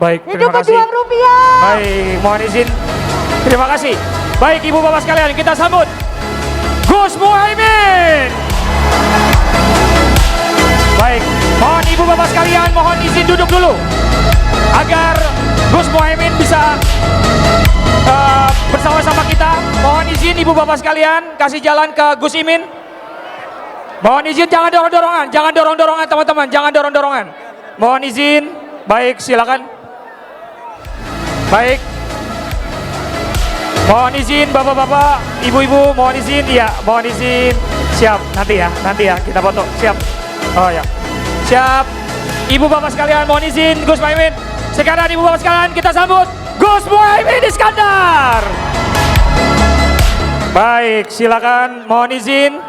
Baik, Hidup terima kasih. pejuang rupiah. Baik, mohon izin. Terima kasih. Baik, Ibu Bapak sekalian, kita sambut Gus Muhaimin. Baik, mohon Ibu Bapak sekalian, mohon izin duduk dulu agar Gus Muhaimin bisa bersama-sama kita. Mohon izin Ibu Bapak sekalian, kasih jalan ke Gus Imin. Mohon izin, jangan dorong-dorongan, jangan dorong-dorongan teman-teman, jangan dorong-dorongan. Mohon izin, baik silakan. Baik. Mohon izin Bapak-bapak, Ibu-ibu, mohon izin, iya, mohon izin. Siap, nanti ya, kita foto, siap. Oh ya, siap. Ibu Bapak sekalian, mohon izin Gus Muhaimin. Sekarang Ibu Bapak sekalian, kita sambut Gus Muhaimin Iskandar. Baik, silakan, mohon izin.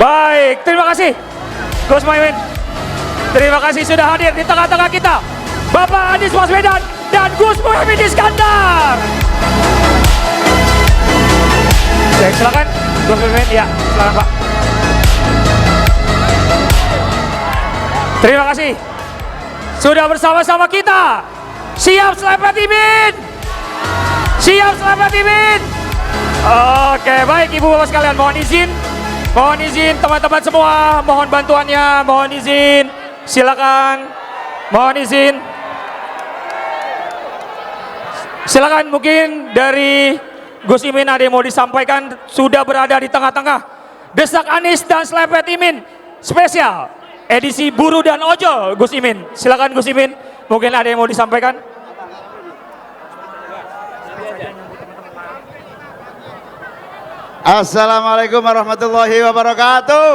Baik, terima kasih Gus Muhaimin. Terima kasih sudah hadir di tengah-tengah kita, Bapak Anies Baswedan dan Gus Muhaimin Iskandar. Baik, silakan Gus Muhaimin, ya, silakan Pak. Terima kasih sudah bersama-sama kita. Siap selepet Imin. Siap selepet Imin. Oke, baik Ibu Bapak sekalian, mohon izin. Mohon izin teman-teman semua, mohon bantuannya, mohon izin. Silakan. Mohon izin. Silakan, mungkin dari Gus Imin ada yang mau disampaikan, sudah berada di tengah-tengah. Desak Anies dan Selepet Imin spesial edisi Buruh dan Ojol Gus Imin. Silakan Gus Imin, mungkin ada yang mau disampaikan. Assalamualaikum warahmatullahi wabarakatuh.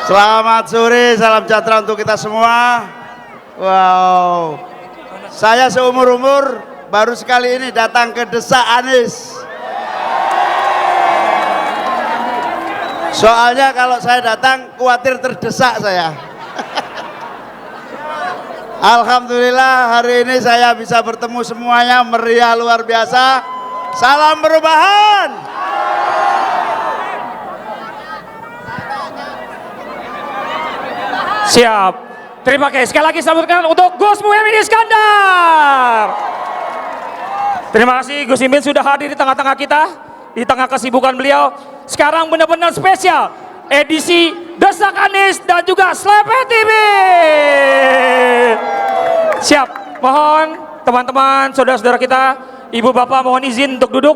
Selamat sore, salam sejahtera untuk kita semua. Wow, saya seumur-umur baru sekali ini datang ke Desak Anies. Soalnya kalau saya datang khawatir terdesak saya. Alhamdulillah hari ini saya bisa bertemu semuanya, meriah luar biasa. Salam perubahan. Siap. Terima kasih. Sekali lagi sambutkan untuk Gus Muhaimin Iskandar. Terima kasih Gus Imin sudah hadir di tengah-tengah kita, di tengah kesibukan beliau. Sekarang benar-benar spesial edisi Desak Anies dan juga Selepet Imin. Siap. Mohon teman-teman, saudara-saudara kita, ibu bapak mohon izin untuk duduk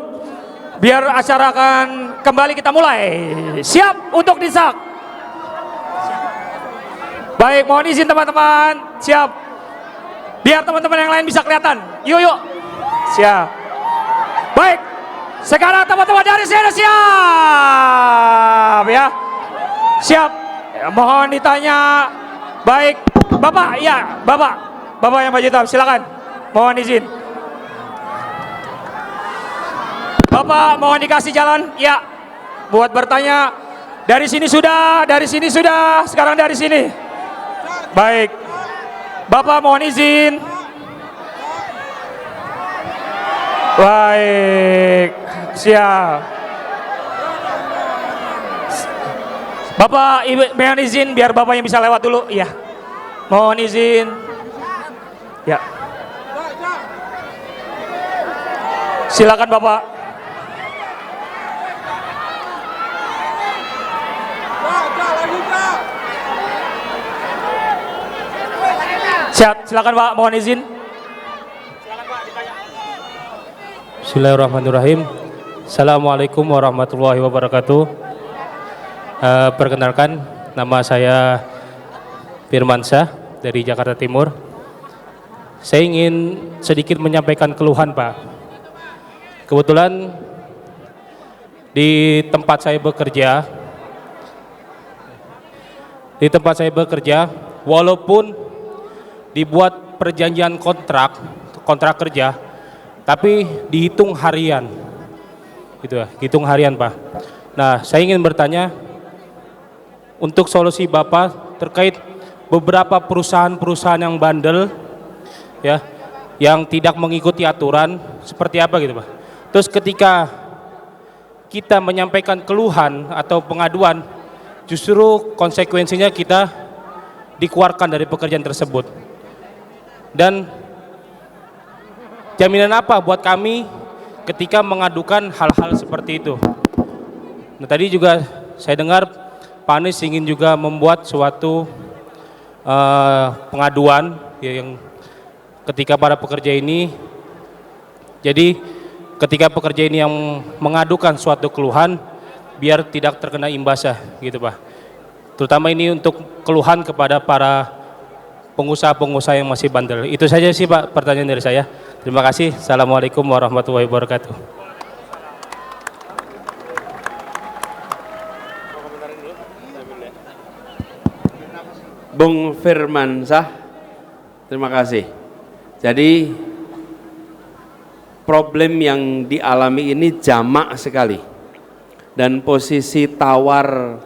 biar acara akan kembali kita mulai. Siap untuk disak. Baik, mohon izin teman-teman. Siap. Biar teman-teman yang lain bisa kelihatan. Yuk, yuk. Siap. Baik. Sekarang teman-teman dari sini siap ya. Siap. Ya, mohon ditanya. Baik, Bapak, ya, Bapak. Bapak yang maju hitam, silakan. Mohon izin. Bapak, mohon dikasih jalan. Ya. Buat bertanya. Dari sini sudah, sekarang dari sini. Baik. Bapak mohon izin. Baik. Siap. Bapak, Ibu, mohon izin biar Bapak yang bisa lewat dulu. Iya. Mohon izin. Ya. Silakan Bapak. Siap, silakan Pak, mohon izin. Silakan Pak, ditanya. Bismillahirrahmanirrahim. Assalamualaikum warahmatullahi wabarakatuh. Perkenalkan, nama saya Firmansyah dari Jakarta Timur. Saya ingin sedikit menyampaikan keluhan, Pak. Kebetulan di tempat saya bekerja, walaupun dibuat perjanjian kontrak kerja, tapi dihitung harian, gitu ya, hitung harian, Pak. Nah, saya ingin bertanya untuk solusi Bapak terkait beberapa perusahaan-perusahaan yang bandel, ya, yang tidak mengikuti aturan, seperti apa gitu, Pak. Terus ketika kita menyampaikan keluhan atau pengaduan justru konsekuensinya kita dikeluarkan dari pekerjaan tersebut. Dan jaminan apa buat kami ketika mengadukan hal-hal seperti itu? Nah, tadi juga saya dengar Pak Anies ingin juga membuat suatu pengaduan ya, yang ketika para pekerja ini, jadi ketika pekerja ini yang mengadukan suatu keluhan biar tidak terkena imbasnya gitu Pak. Terutama ini untuk keluhan kepada para pengusaha-pengusaha yang masih bandel. Itu saja sih Pak pertanyaan dari saya. Terima kasih. Assalamualaikum warahmatullahi wabarakatuh. Bung Firmansyah, terima kasih. Jadi problem yang dialami ini jamak sekali dan posisi tawar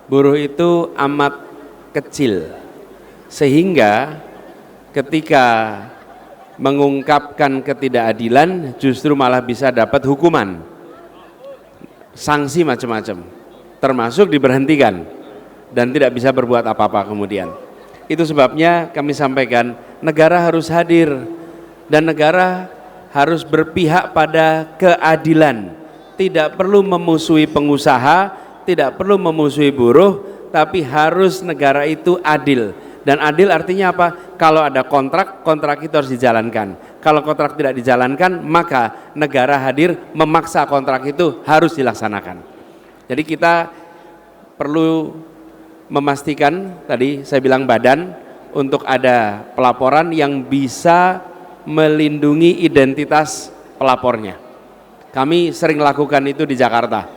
buruh itu amat kecil, sehingga ketika mengungkapkan ketidakadilan justru malah bisa dapat hukuman, sanksi macam-macam, termasuk diberhentikan dan tidak bisa berbuat apa-apa kemudian. Itu sebabnya kami sampaikan negara harus hadir dan negara harus berpihak pada keadilan. Tidak perlu memusuhi pengusaha, tidak perlu memusuhi buruh, tapi harus negara itu adil. Dan adil artinya apa? Kalau ada kontrak, kontrak itu harus dijalankan. Kalau kontrak tidak dijalankan, maka negara hadir memaksa kontrak itu harus dilaksanakan. Jadi kita perlu memastikan, tadi saya bilang badan, untuk ada pelaporan yang bisa melindungi identitas pelapornya. Kami sering lakukan itu di Jakarta.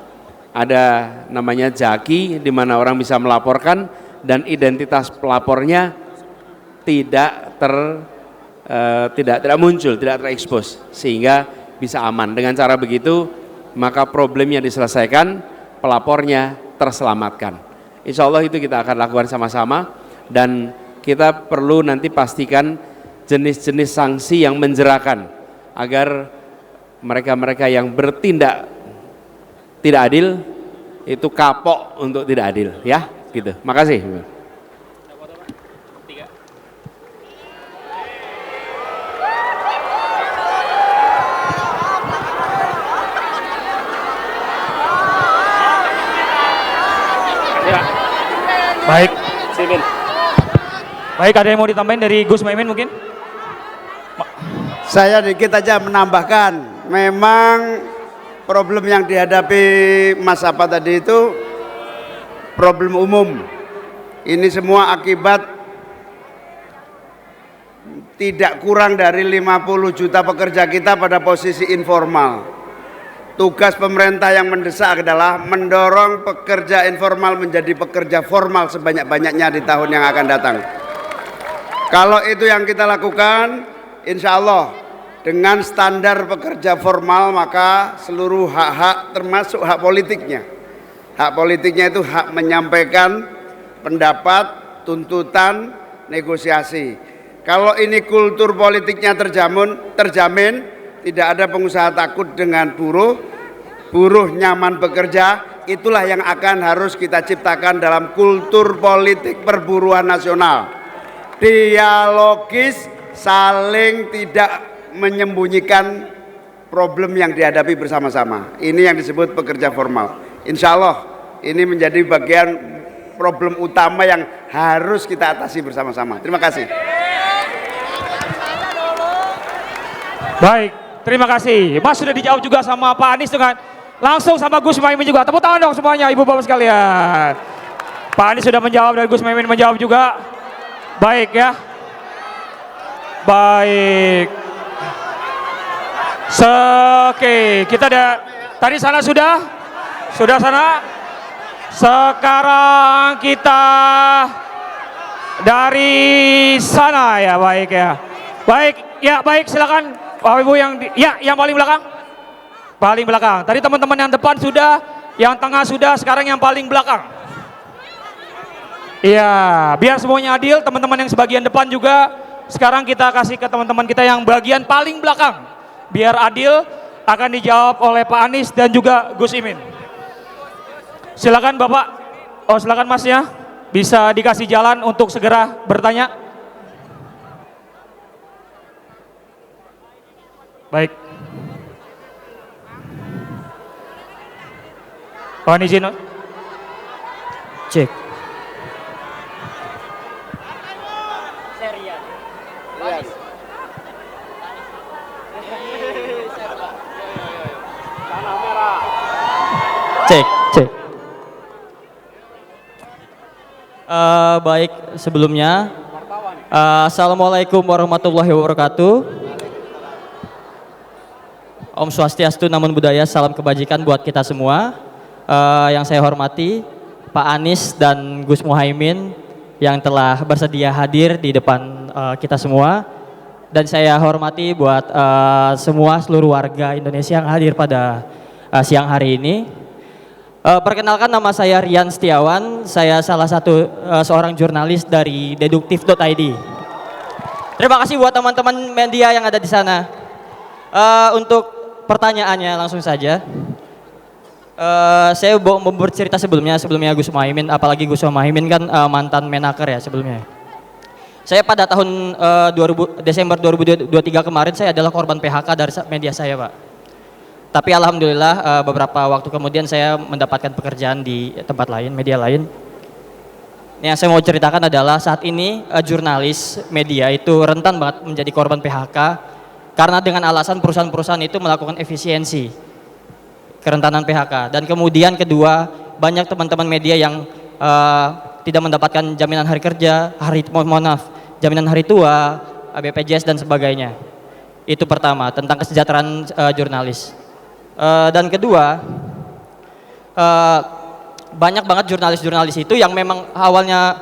Ada namanya Jaki, di mana orang bisa melaporkan dan identitas pelapornya tidak muncul, tidak terekspos, sehingga bisa aman. Dengan cara begitu, maka problemnya diselesaikan, pelapornya terselamatkan. Insya Allah itu kita akan lakukan sama-sama, dan kita perlu nanti pastikan jenis-jenis sanksi yang menjerakan agar mereka-mereka yang bertindak tidak adil itu kapok untuk tidak adil, ya gitu. Makasih. Baik. Baik, ada yang mau ditambahin dari Gus Muhaimin mungkin? Saya dikit aja menambahkan, memang problem yang dihadapi Mas apa tadi itu problem umum. Ini semua akibat tidak kurang dari 50 juta pekerja kita pada posisi informal. Tugas pemerintah yang mendesak adalah mendorong pekerja informal menjadi pekerja formal sebanyak-banyaknya di tahun yang akan datang. Kalau itu yang kita lakukan, insya Allah dengan standar pekerja formal, maka seluruh hak-hak termasuk hak politiknya. Hak politiknya itu hak menyampaikan pendapat, tuntutan, negosiasi. Kalau ini kultur politiknya terjamin, tidak ada pengusaha takut dengan buruh, buruh nyaman bekerja. Itulah yang akan harus kita ciptakan dalam kultur politik perburuan nasional. Dialogis, saling tidak menyembunyikan problem yang dihadapi bersama-sama. Ini yang disebut pekerja formal. Insya Allah ini menjadi bagian problem utama yang harus kita atasi bersama-sama. Terima kasih. Baik, terima kasih. Mas sudah dijawab juga sama Pak Anies dengan langsung sama Gus Muhaimin juga. Tepuk tangan dong semuanya ibu bapak sekalian. Pak Anies sudah menjawab dan Gus Muhaimin menjawab juga. Baik ya. Baik. Oke, kita ada tadi sana sudah sana. Sekarang kita dari sana ya, baik ya. Baik, ya baik silakan Bapak Ibu yang paling belakang. Paling belakang. Tadi teman-teman yang depan sudah, yang tengah sudah, sekarang yang paling belakang. Iya, biar semuanya adil, teman-teman yang sebagian depan juga sekarang kita kasih ke teman-teman kita yang bagian paling belakang. Biar adil, akan dijawab oleh Pak Anies dan juga Gus Imin. Silakan Bapak Oh, silakan Masnya, bisa dikasih jalan untuk segera bertanya. Baik. Mohon izin. Cek. Cek, cek. Baik, sebelumnya, Assalamualaikum warahmatullahi wabarakatuh. Om Swastiastu, Namo Buddhaya, salam kebajikan buat kita semua. Yang saya hormati Pak Anies dan Gus Muhaimin yang telah bersedia hadir di depan kita semua, dan saya hormati buat semua seluruh warga Indonesia yang hadir pada siang hari ini. Perkenalkan, nama saya Rian Setiawan, saya salah satu seorang jurnalis dari deduktif.id. Terima kasih buat teman-teman media yang ada di sana. Untuk pertanyaannya langsung saja. Saya mau bercerita sebelumnya Gus Muhaimin, apalagi Gus Muhaimin kan mantan Menaker ya sebelumnya. Saya pada tahun Desember 2023 kemarin saya adalah korban PHK dari media saya, Pak. Tapi alhamdulillah beberapa waktu kemudian saya mendapatkan pekerjaan di tempat lain, media lain. Yang saya mau ceritakan adalah saat ini jurnalis media itu rentan banget menjadi korban PHK karena dengan alasan perusahaan-perusahaan itu melakukan efisiensi, kerentanan PHK. Dan kemudian kedua, banyak teman-teman media yang tidak mendapatkan jaminan hari kerja, jaminan hari tua, BPJS dan sebagainya. Itu pertama, tentang kesejahteraan jurnalis. Dan kedua, banyak banget jurnalis-jurnalis itu yang memang awalnya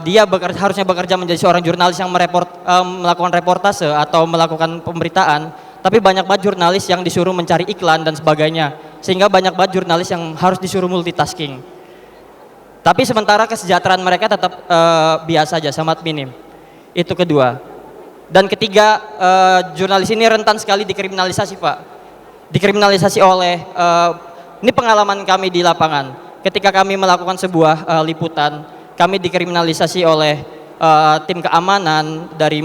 dia harusnya bekerja menjadi seorang jurnalis yang melakukan reportase atau melakukan pemberitaan, tapi banyak banget jurnalis yang disuruh mencari iklan dan sebagainya, sehingga banyak banget jurnalis yang harus disuruh multitasking. Tapi sementara kesejahteraan mereka tetap biasa aja, sangat minim. Itu kedua. Dan ketiga, jurnalis ini rentan sekali dikriminalisasi, Pak. Dikriminalisasi oleh, ini pengalaman kami di lapangan. Ketika kami melakukan sebuah liputan, kami dikriminalisasi oleh tim keamanan dari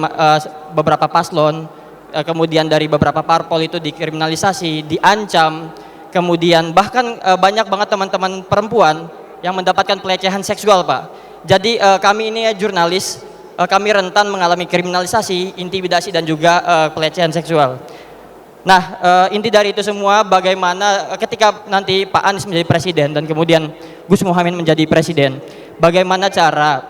beberapa paslon, kemudian dari beberapa parpol itu dikriminalisasi, diancam, kemudian bahkan banyak banget teman-teman perempuan yang mendapatkan pelecehan seksual, Pak. Jadi kami ini jurnalis, kami rentan mengalami kriminalisasi, intimidasi dan juga pelecehan seksual. Nah, inti dari itu semua bagaimana ketika nanti Pak Anies menjadi presiden dan kemudian Gus Muhaimin menjadi presiden, bagaimana cara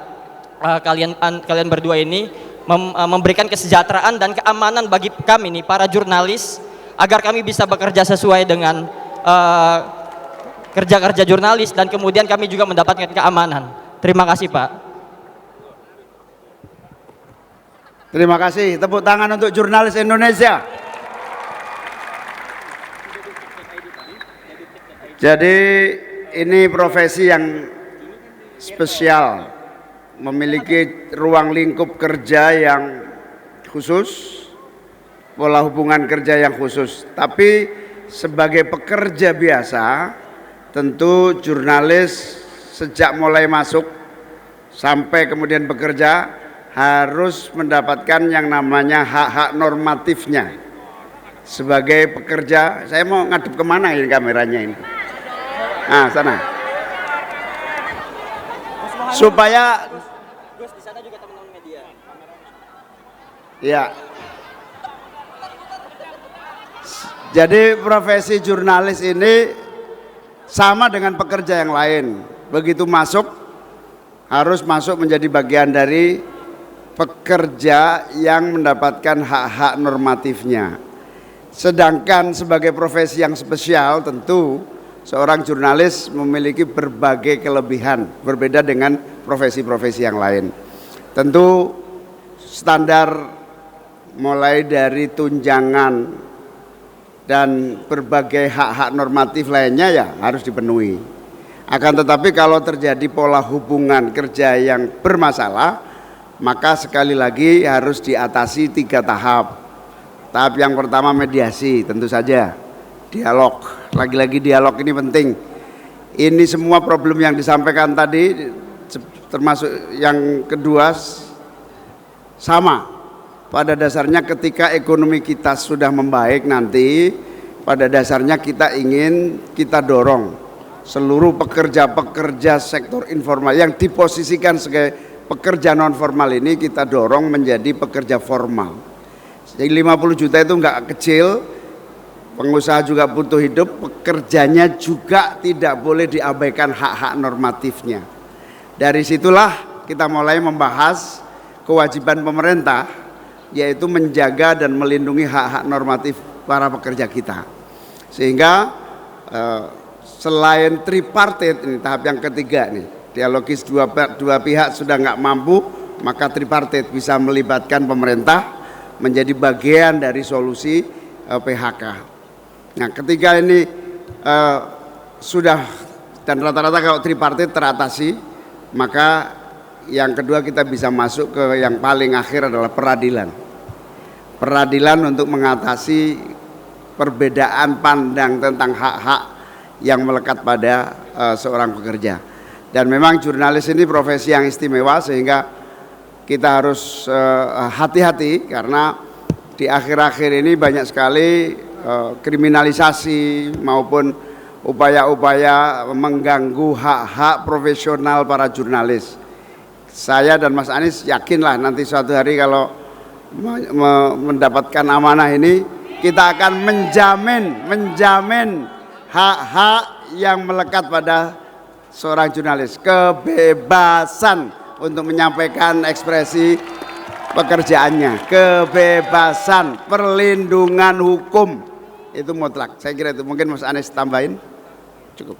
kalian berdua ini memberikan kesejahteraan dan keamanan bagi kami nih para jurnalis agar kami bisa bekerja sesuai dengan kerja-kerja jurnalis dan kemudian kami juga mendapatkan keamanan. Terima kasih, Pak. Terima kasih. Tepuk tangan untuk jurnalis Indonesia. Jadi ini profesi yang spesial, memiliki ruang lingkup kerja yang khusus, pola hubungan kerja yang khusus. Tapi sebagai pekerja biasa, tentu jurnalis sejak mulai masuk sampai kemudian bekerja harus mendapatkan yang namanya hak-hak normatifnya. Sebagai pekerja, saya mau ngadep kemana ini kameranya ini? Nah, sana. Supaya Gus, di sana juga teman-teman media. ya. Jadi profesi jurnalis ini sama dengan pekerja yang lain. Begitu masuk harus masuk menjadi bagian dari pekerja yang mendapatkan hak-hak normatifnya. Sedangkan sebagai profesi yang spesial tentu seorang jurnalis memiliki berbagai kelebihan berbeda dengan profesi-profesi yang lain. Tentu standar mulai dari tunjangan dan berbagai hak-hak normatif lainnya ya harus dipenuhi. Akan tetapi kalau terjadi pola hubungan kerja yang bermasalah, maka sekali lagi harus diatasi 3 tahap. Tahap yang pertama mediasi, tentu saja dialog. Lagi-lagi dialog ini penting. Ini semua problem yang disampaikan tadi, termasuk yang kedua, sama. Pada dasarnya ketika ekonomi kita sudah membaik nanti, pada dasarnya kita ingin kita dorong seluruh pekerja-pekerja sektor informal yang diposisikan sebagai pekerja non formal ini kita dorong menjadi pekerja formal. Jadi 50 juta itu enggak kecil, pengusaha juga butuh hidup, pekerjanya juga tidak boleh diabaikan hak-hak normatifnya. Dari situlah kita mulai membahas kewajiban pemerintah, yaitu menjaga dan melindungi hak-hak normatif para pekerja kita. Sehingga selain tripartit, ini tahap yang ketiga nih, dialogis dua pihak sudah nggak mampu, maka tripartit bisa melibatkan pemerintah menjadi bagian dari solusi PHK. Nah, ketika ini sudah dan rata-rata kalau tripartit teratasi, maka yang kedua kita bisa masuk ke yang paling akhir adalah peradilan. Peradilan untuk mengatasi perbedaan pandang tentang hak-hak yang melekat pada seorang pekerja. Dan memang jurnalis ini profesi yang istimewa, sehingga kita harus hati-hati karena di akhir-akhir ini banyak sekali kriminalisasi maupun upaya-upaya mengganggu hak-hak profesional para jurnalis. Saya dan Mas Anies yakinlah nanti suatu hari kalau mendapatkan amanah ini, kita akan menjamin hak-hak yang melekat pada seorang jurnalis, kebebasan untuk menyampaikan ekspresi pekerjaannya, kebebasan, perlindungan hukum itu mutlak. Saya kira itu, mungkin Mas Anies tambahin. Cukup.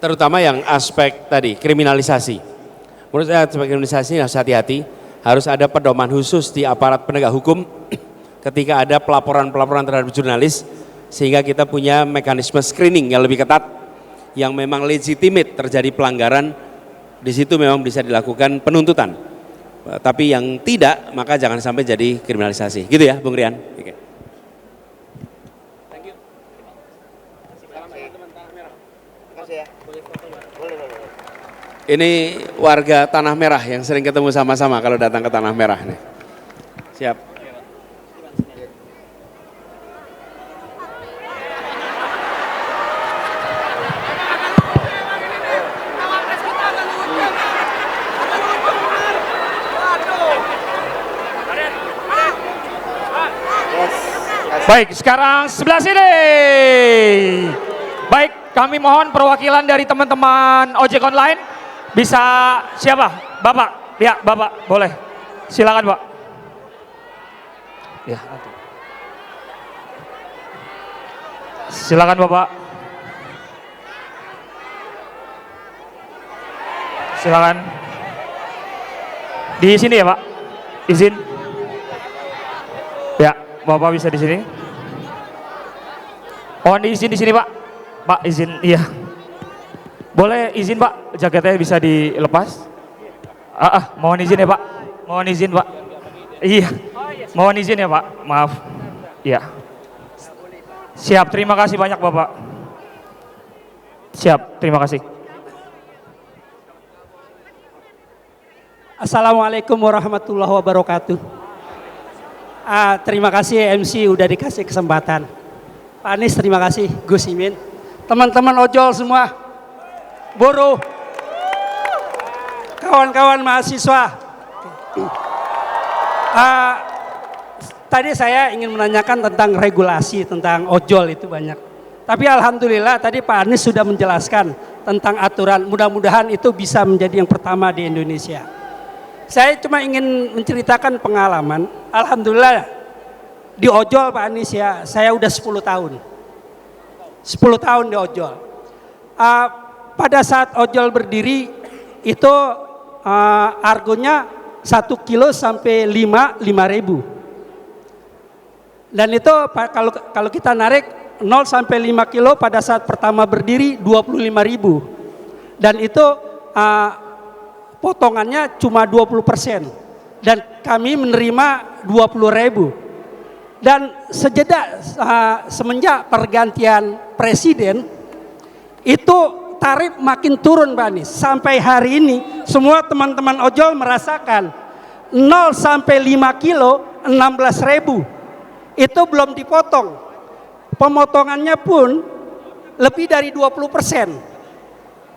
Terutama yang aspek tadi kriminalisasi. Menurut saya sebagai kriminalisasi harus hati-hati, harus ada pedoman khusus di aparat penegak hukum ketika ada pelaporan-pelaporan terhadap jurnalis, sehingga kita punya mekanisme screening yang lebih ketat, yang memang legitimate terjadi pelanggaran, di situ memang bisa dilakukan penuntutan. Tapi yang tidak, maka jangan sampai jadi kriminalisasi. Gitu ya, Bung Rian. Oke. Thank you. Ini warga Tanah Merah yang sering ketemu sama-sama kalau datang ke Tanah Merah nih. Siap. Baik, sekarang sebelah sini. Baik, kami mohon perwakilan dari teman-teman ojek online. Bisa siapa? Bapak? Ya, Bapak, boleh. Silakan, Pak. Ya, nanti. Silakan, Bapak. Silakan. Di sini ya, Pak. Izin. Ya, Bapak bisa di sini. Mohon diizin di sini, Pak. Pak, izin. Iya. Boleh izin, Pak, jaketnya bisa dilepas? Mohon izin ya, Pak. Mohon izin, Pak. Iya. Mohon izin ya, Pak. Maaf. Iya. Siap, terima kasih banyak, Bapak. Siap, terima kasih. Assalamualaikum warahmatullahi wabarakatuh. Terima kasih MC udah dikasih kesempatan. Pak Anies terima kasih, Gus Imin. Teman-teman ojol semua, buruh, kawan-kawan mahasiswa. Tadi saya ingin menanyakan tentang regulasi, tentang ojol itu banyak. Tapi alhamdulillah tadi Pak Anies sudah menjelaskan tentang aturan, mudah-mudahan itu bisa menjadi yang pertama di Indonesia. Saya cuma ingin menceritakan pengalaman, alhamdulillah di ojol Pak Anies ya, saya udah 10 tahun. 10 tahun di ojol. Pada saat ojol berdiri itu argonya 1 kilo sampai 5 ribu. Dan itu kalau kita narik 0 sampai 5 kilo pada saat pertama berdiri 25 ribu. Dan itu potongannya cuma 20%. Dan kami menerima 20 ribu. Dan semenjak pergantian presiden itu tarif makin turun Pak Anies. Sampai hari ini semua teman-teman ojol merasakan 0 sampai 5 kilo 16.000. Itu belum dipotong. Pemotongannya pun lebih dari 20%.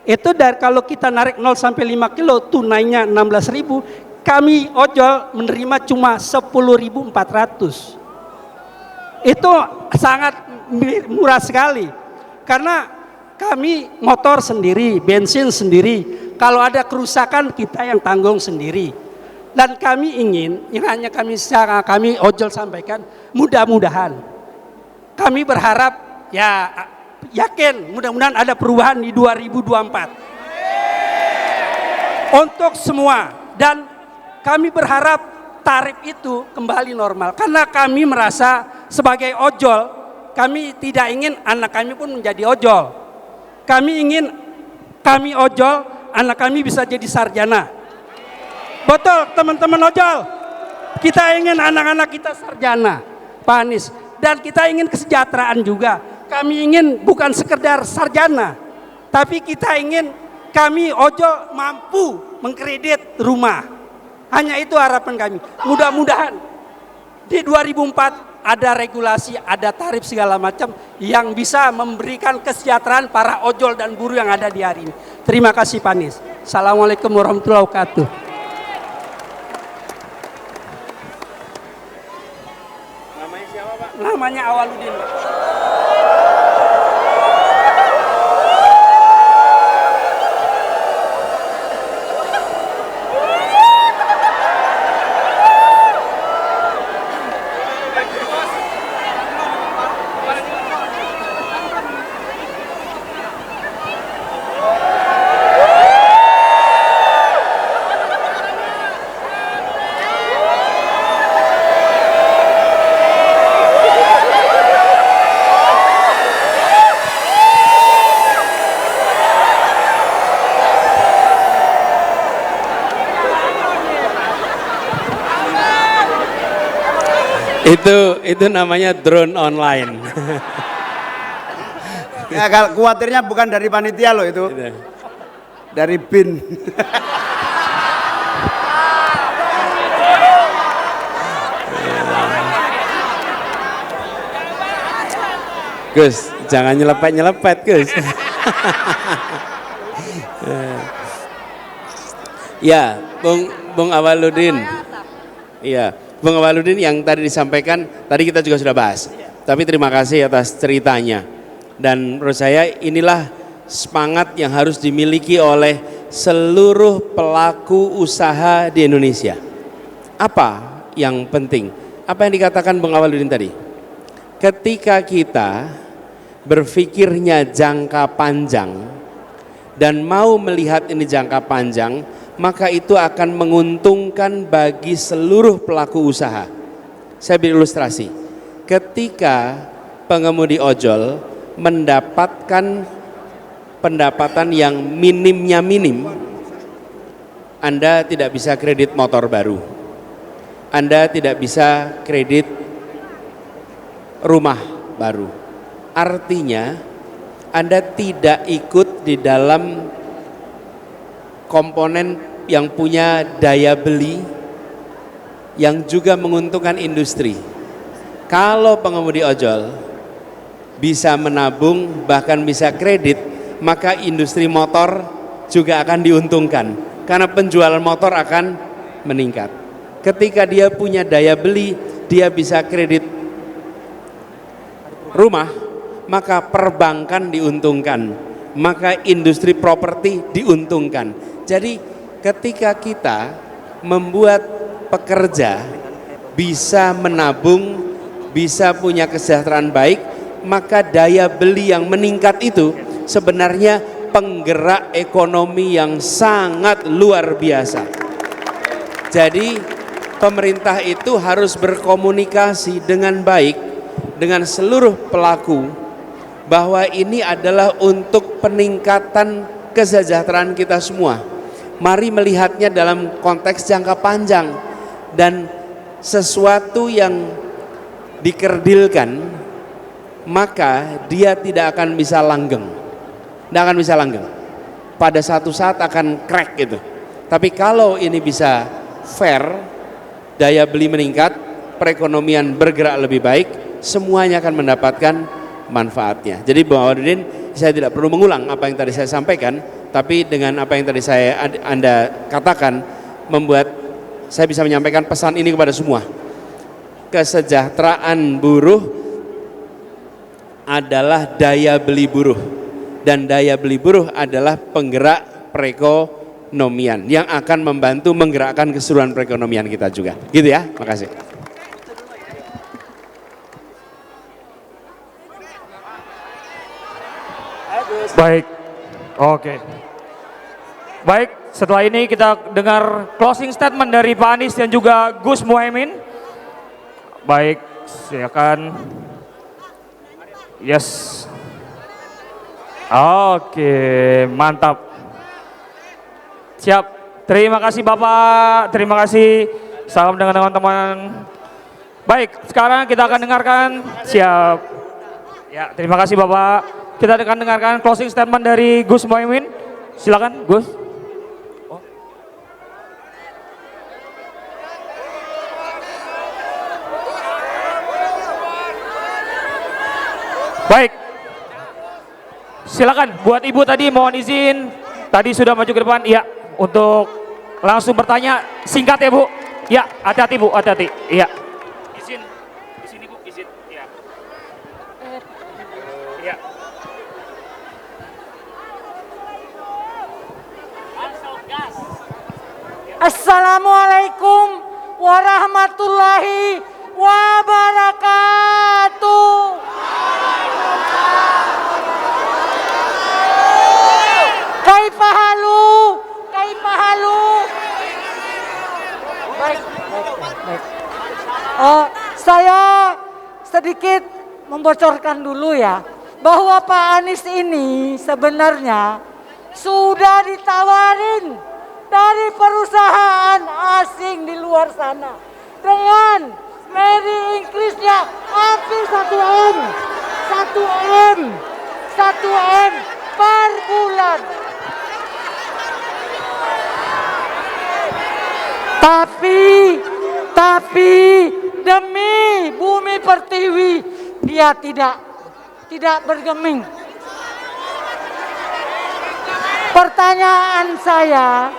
Itu dari kalau kita narik 0 sampai 5 kilo tunainya 16.000, kami ojol menerima cuma 10.400. Itu sangat murah sekali. Karena kami motor sendiri, bensin sendiri. Kalau ada kerusakan kita yang tanggung sendiri. Dan kami ingin, yang hanya kami ojol sampaikan, mudah-mudahan kami berharap, ya yakin mudah-mudahan ada perubahan di 2024 untuk semua, dan kami berharap tarif itu kembali normal, karena kami merasa sebagai ojol, kami tidak ingin anak kami pun menjadi ojol. Kami ingin kami ojol, anak kami bisa jadi sarjana. Betul teman-teman ojol, kita ingin anak-anak kita sarjana Pak Anies, dan kita ingin kesejahteraan juga. Kami ingin bukan sekedar sarjana, tapi kita ingin kami ojol mampu mengkredit rumah. Hanya itu harapan kami. Mudah-mudahan di 2004 ada regulasi, ada tarif segala macam yang bisa memberikan kesejahteraan para ojol dan buruh yang ada di hari ini. Terima kasih Pak Anies. Assalamualaikum warahmatullahi wabarakatuh. Namanya siapa Pak? Namanya Awaludin Pak. Itu namanya drone online. Ya, kalau khawatirnya bukan dari panitia loh itu, dari BIN. Gus, jangan nyelepet-nyelepet Gus. Ya, Bung Awaludin. Iya, Bung Awaludin yang tadi disampaikan, tadi kita juga sudah bahas. Tapi terima kasih atas ceritanya. Dan menurut saya inilah semangat yang harus dimiliki oleh seluruh pelaku usaha di Indonesia. Apa yang penting? Apa yang dikatakan Bung Awaludin tadi? Ketika kita berpikirnya jangka panjang dan mau melihat ini jangka panjang, maka itu akan menguntungkan bagi seluruh pelaku usaha. Saya beri ilustrasi. Ketika pengemudi ojol mendapatkan pendapatan yang minimnya minim, Anda tidak bisa kredit motor baru, Anda tidak bisa kredit rumah baru. Artinya Anda tidak ikut di dalam komponen yang punya daya beli yang juga menguntungkan industri. Kalau pengemudi ojol bisa menabung bahkan bisa kredit, maka industri motor juga akan diuntungkan karena penjualan motor akan meningkat. Ketika dia punya daya beli, dia bisa kredit rumah, maka perbankan diuntungkan, maka industri properti diuntungkan. Jadi ketika kita membuat pekerja bisa menabung, bisa punya kesejahteraan baik, maka daya beli yang meningkat itu sebenarnya penggerak ekonomi yang sangat luar biasa. Jadi pemerintah itu harus berkomunikasi dengan baik dengan seluruh pelaku bahwa ini adalah untuk peningkatan kesejahteraan kita semua. Mari melihatnya dalam konteks jangka panjang, dan sesuatu yang dikerdilkan maka dia tidak akan bisa langgeng. tidak akan bisa langgeng. Pada satu saat akan crack gitu. Tapi kalau ini bisa fair, daya beli meningkat, perekonomian bergerak lebih baik, semuanya akan mendapatkan manfaatnya. Jadi Bang Awaludin, saya tidak perlu mengulang apa yang tadi saya sampaikan, tapi dengan apa yang tadi Anda katakan, membuat saya bisa menyampaikan pesan ini kepada semua. Kesejahteraan buruh adalah daya beli buruh, dan daya beli buruh adalah penggerak perekonomian yang akan membantu menggerakkan keseluruhan perekonomian kita juga. Gitu ya, makasih. Baik, oke. Baik, setelah ini kita dengar closing statement dari Pak Anies dan juga Gus Muhaimin. Baik, silakan. Yes. Oke, mantap. Siap. Terima kasih Bapak, terima kasih. Salam dengan teman-teman. Baik, sekarang kita akan dengarkan. Siap. Ya, terima kasih Bapak. Kita akan dengarkan closing statement dari Gus Muhaimin. Silakan, Gus. Baik. Silakan buat Ibu tadi mohon izin. Tadi sudah maju ke depan. Iya, untuk langsung bertanya singkat ya, Bu. Ya, hati-hati Bu, hati-hati. Iya. Izin. Di sini Bu, izin. Iya. Iya. Assalamualaikum warahmatullahi wabarakatuh. Kaifa halu? Kaifa halu? Baik. Saya sedikit membocorkan dulu ya, bahwa Pak Anies ini sebenarnya sudah ditawarin dari perusahaan asing di luar sana dengan merit increase-nya hampir 1 M per bulan. Tapi demi bumi pertiwi dia tidak bergeming. Pertanyaan saya,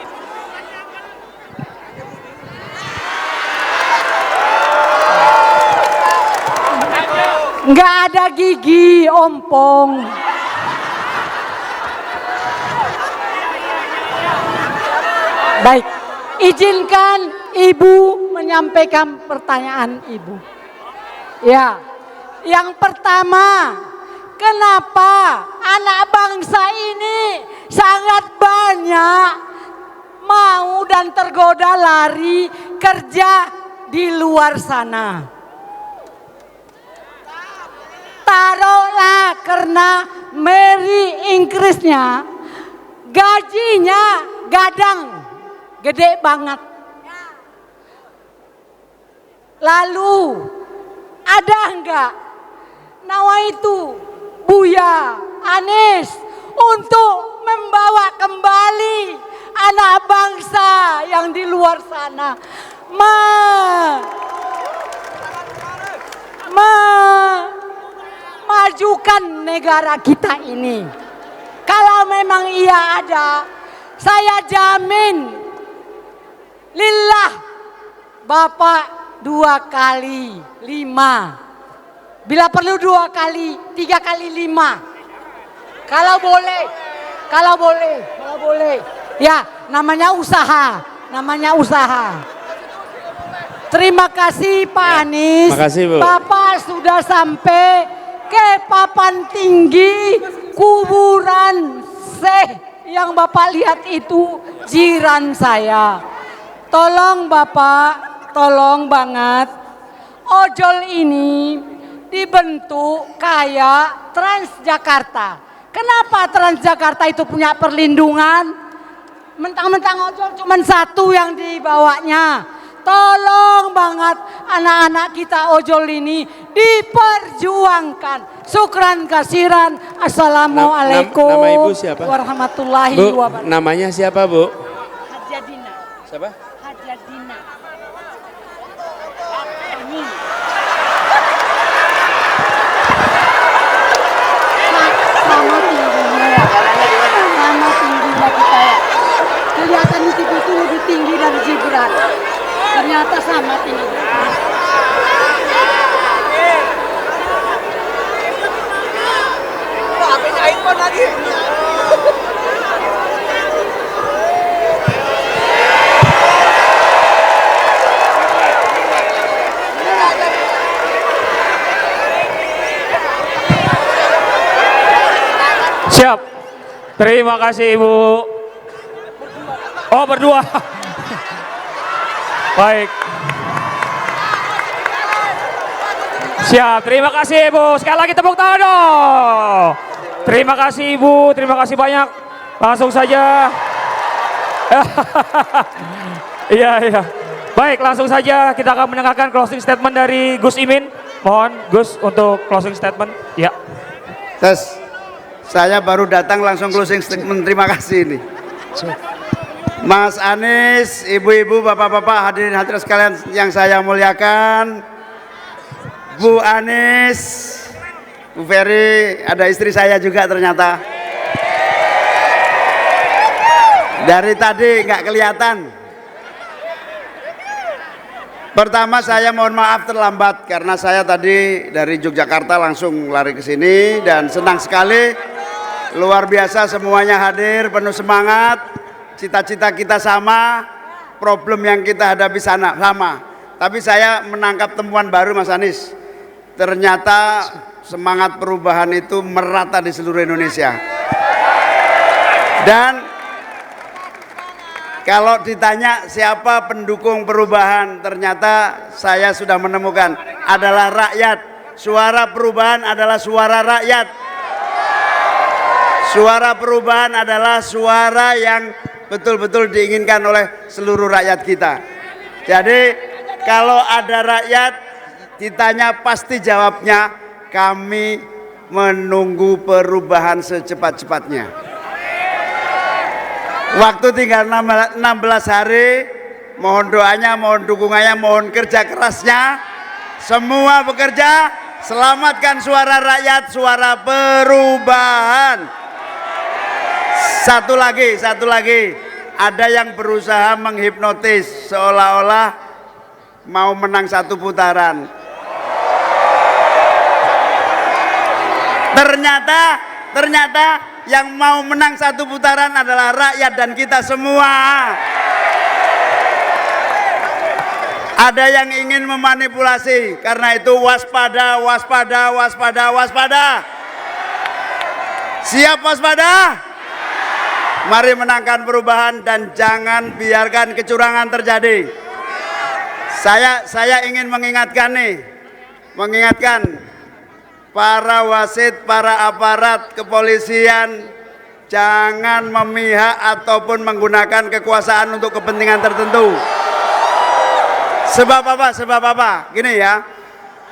nggak ada gigi ompong. Baik, izinkan Ibu menyampaikan pertanyaan Ibu. Ya, yang pertama, kenapa anak bangsa ini sangat banyak mau dan tergoda lari kerja di luar sana? Taruhlah karena merit increase-nya, gajinya gadang, gede banget. Lalu ada enggak nawaitu Buya Anies untuk membawa kembali anak bangsa yang di luar sana memajukan negara kita ini? Kalau memang iya ada, saya jamin lillah Bapak 2 kali 5, bila perlu 2 kali 3 kali 5, kalau boleh ya, namanya usaha. Terima kasih Pak Anies. Makasih, Bu. Bapak sudah sampai ke papan tinggi kuburan Syekh yang Bapak lihat itu jiran saya. Tolong Bapak, tolong banget, ojol ini dibentuk kayak Transjakarta. Kenapa Transjakarta itu punya perlindungan? Mentang-mentang ojol cuma 1 yang dibawanya. Tolong banget anak-anak kita ojol ini diperjuangkan Syukran kasiran. Assalamualaikum Nama Ibu siapa? warahmatullahi Bu, wabarakatuh. namanya siapa, Bu? Hajadina. Siapa? Hajadina. Sama tingginya ya. Sama tingginya kita ya. Kelihatan di TV itu lebih tinggi dari Gibran. Ternyata sama tingginya. Siap. Terima kasih Ibu. Oh, berdua. Baik. Siap. Terima kasih Ibu. Sekali lagi tepuk tangan dong. Terima kasih Ibu. Terima kasih banyak. Langsung saja. Iya, iya. Baik, langsung saja kita akan mendengarkan closing statement dari Gus Imin. Mohon Gus untuk closing statement. Ya. Tes, saya baru datang langsung closing statement. Terima kasih ini. Mas Anies, ibu-ibu, bapak-bapak, hadirin hadirat sekalian yang saya muliakan. Bu Anies, Bu Ferry, ada istri saya juga ternyata. Dari tadi nggak kelihatan. Pertama saya mohon maaf terlambat karena saya tadi dari Yogyakarta langsung lari ke sini dan senang sekali, luar biasa semuanya hadir, penuh semangat, cita-cita kita sama, problem yang kita hadapi sama. Tapi saya menangkap temuan baru Mas Anies, ternyata semangat perubahan itu merata di seluruh Indonesia. Dan kalau ditanya siapa pendukung perubahan, ternyata saya sudah menemukan adalah rakyat. Suara perubahan adalah suara rakyat. Suara perubahan adalah suara yang betul-betul diinginkan oleh seluruh rakyat kita. Jadi kalau ada rakyat ditanya pasti jawabnya kami menunggu perubahan secepat-cepatnya. Waktu tinggal 16 hari, mohon doanya, mohon dukungannya, mohon kerja kerasnya. Semua bekerja, selamatkan suara rakyat, suara perubahan. Satu lagi, ada yang berusaha menghipnotis seolah-olah mau menang satu putaran. Ternyata yang mau menang satu putaran adalah rakyat dan kita semua. Ada yang ingin memanipulasi, karena itu waspada, waspada, waspada, waspada. Siap waspada? Mari menangkan perubahan dan jangan biarkan kecurangan terjadi. Saya ingin mengingatkan para wasit, para aparat kepolisian, jangan memihak ataupun menggunakan kekuasaan untuk kepentingan tertentu. Sebab apa? Gini ya,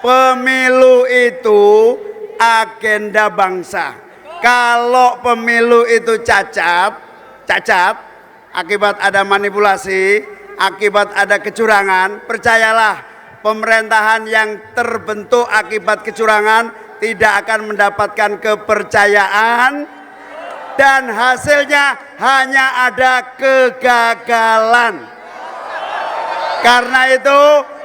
pemilu itu agenda bangsa. Kalau pemilu itu cacat, akibat ada manipulasi, akibat ada kecurangan, percayalah, pemerintahan yang terbentuk akibat kecurangan tidak akan mendapatkan kepercayaan dan hasilnya hanya ada kegagalan. Karena itu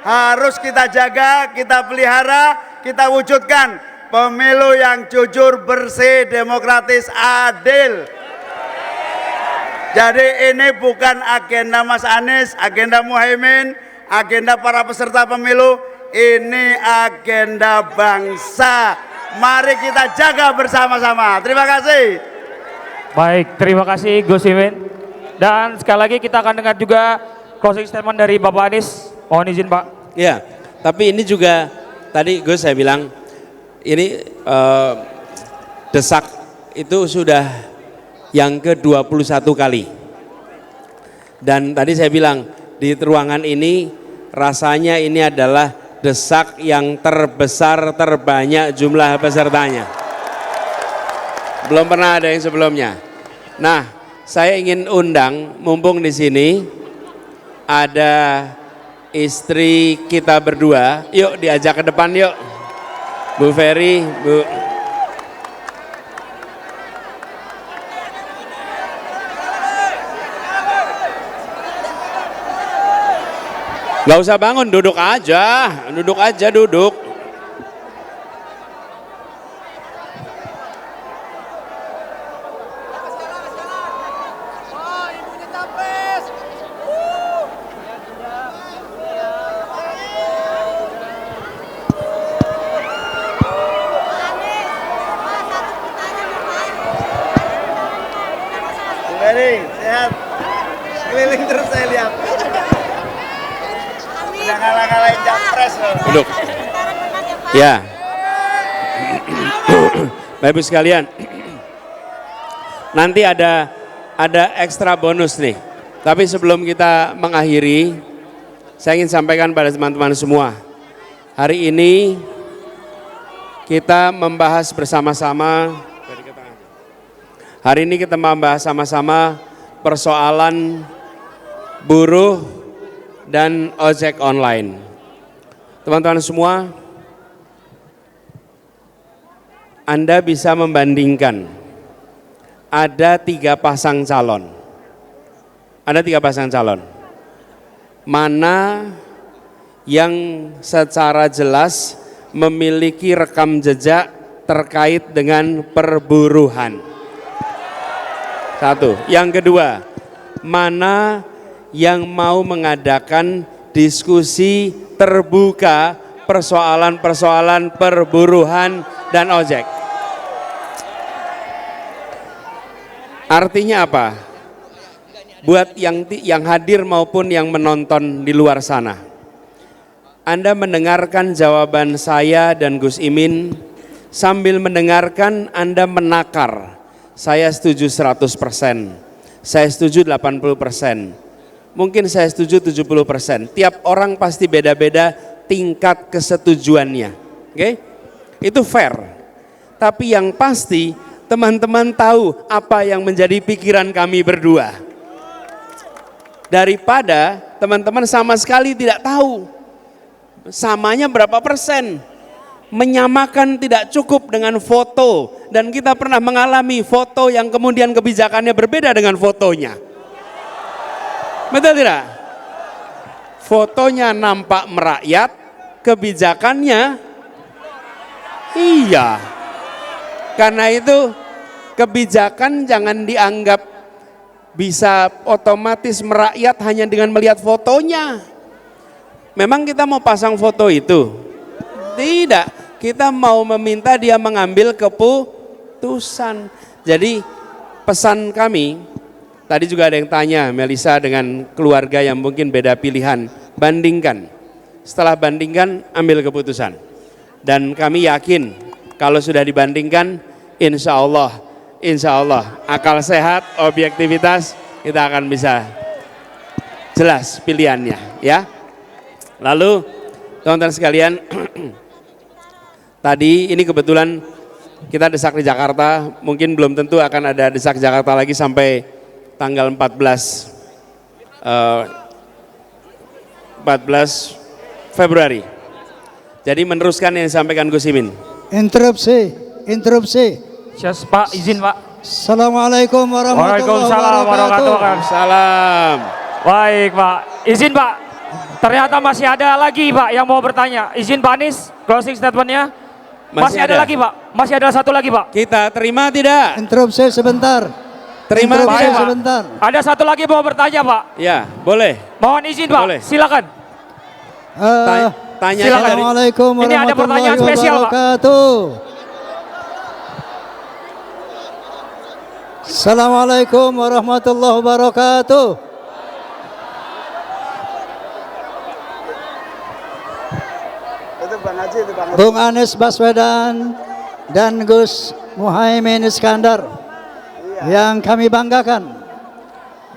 harus kita jaga, kita pelihara, kita wujudkan pemilu yang jujur, bersih, demokratis, adil. Jadi ini bukan agenda Mas Anies, agenda Muhaimin, agenda para peserta pemilu, ini agenda bangsa. Mari kita jaga bersama-sama. Terima kasih. Baik, terima kasih Gus Imin. Dan sekali lagi kita akan dengar juga closing statement dari Bapak Anies. Mohon izin Pak. Ya, tapi ini juga tadi Gus saya bilang ini desak itu sudah yang ke-21 kali. Dan tadi saya bilang di ruangan ini rasanya ini adalah desak yang terbesar terbanyak jumlah pesertanya. Belum pernah ada yang sebelumnya. Nah, saya ingin undang, mumpung di sini ada istri kita berdua, yuk diajak ke depan yuk. Bu Ferry, Bu. Gak usah bangun, duduk aja, duduk. Sehat. Keliling terus saya lihat. Udah ngalah-ngalahin Japres loh. Duduk. Ya. Bapak Ibu sekalian, nanti ada ekstra bonus nih. Tapi sebelum kita mengakhiri, saya ingin sampaikan pada teman-teman semua. Hari ini kita membahas bersama-sama. Hari ini kita membahas sama-sama persoalan buruh dan ojek online. Teman-teman semua, Anda bisa membandingkan ada 3 pasang calon. Ada 3 pasang calon. Mana yang secara jelas memiliki rekam jejak terkait dengan perburuhan? 1. Yang kedua, mana yang mau mengadakan diskusi terbuka persoalan-persoalan perburuhan dan ojek? Artinya apa? Buat yang hadir maupun yang menonton di luar sana, Anda mendengarkan jawaban saya dan Gus Imin, sambil mendengarkan Anda menakar. Saya setuju 100%, saya setuju 80%, mungkin saya setuju 70%. Tiap orang pasti beda-beda tingkat kesetujuannya. Oke? Itu fair. Tapi yang pasti teman-teman tahu apa yang menjadi pikiran kami berdua. Daripada teman-teman sama sekali tidak tahu. Samanya berapa persen? Menyamakan tidak cukup dengan foto, dan kita pernah mengalami foto yang kemudian kebijakannya berbeda dengan fotonya. Betul tidak? Fotonya nampak merakyat, kebijakannya iya. Karena itu kebijakan jangan dianggap bisa otomatis merakyat hanya dengan melihat fotonya. Memang kita mau pasang foto itu? Tidak. Kita mau meminta dia mengambil keputusan. Jadi pesan kami, tadi juga ada yang tanya Melisa dengan keluarga yang mungkin beda pilihan, bandingkan. Setelah bandingkan, ambil keputusan. Dan kami yakin kalau sudah dibandingkan, insya Allah akal sehat, objektivitas, kita akan bisa jelas pilihannya, ya. Lalu teman-teman sekalian, tadi ini kebetulan kita desak di Jakarta, mungkin belum tentu akan ada desak Jakarta lagi sampai tanggal 14 Februari. Jadi meneruskan yang disampaikan Gus Imin. Interupsi. Yes, Pak, izin Pak. Assalamualaikum warahmatullahi wabarakatuh. Salam. Baik Pak, izin Pak. Ternyata masih ada lagi Pak yang mau bertanya. Izin Pak Anies, closing statementnya. Masih ada lagi Pak, masih ada satu lagi Pak. Kita terima tidak? Interupsi sebentar. Terima Interupsi tidak? sebentar. Ada satu lagi mau bertanya Pak. Ya, boleh. Mohon izin Pak, Boleh. silakan. Tanya Silakan. dari Assalamualaikum Ini ada warahmatullahi pertanyaan spesial, Pak. wabarakatuh. Assalamualaikum warahmatullahi wabarakatuh. Itu Bang Haji, itu Bang Haji. Bung Anies Baswedan dan Gus Muhaimin Iskandar yang kami banggakan.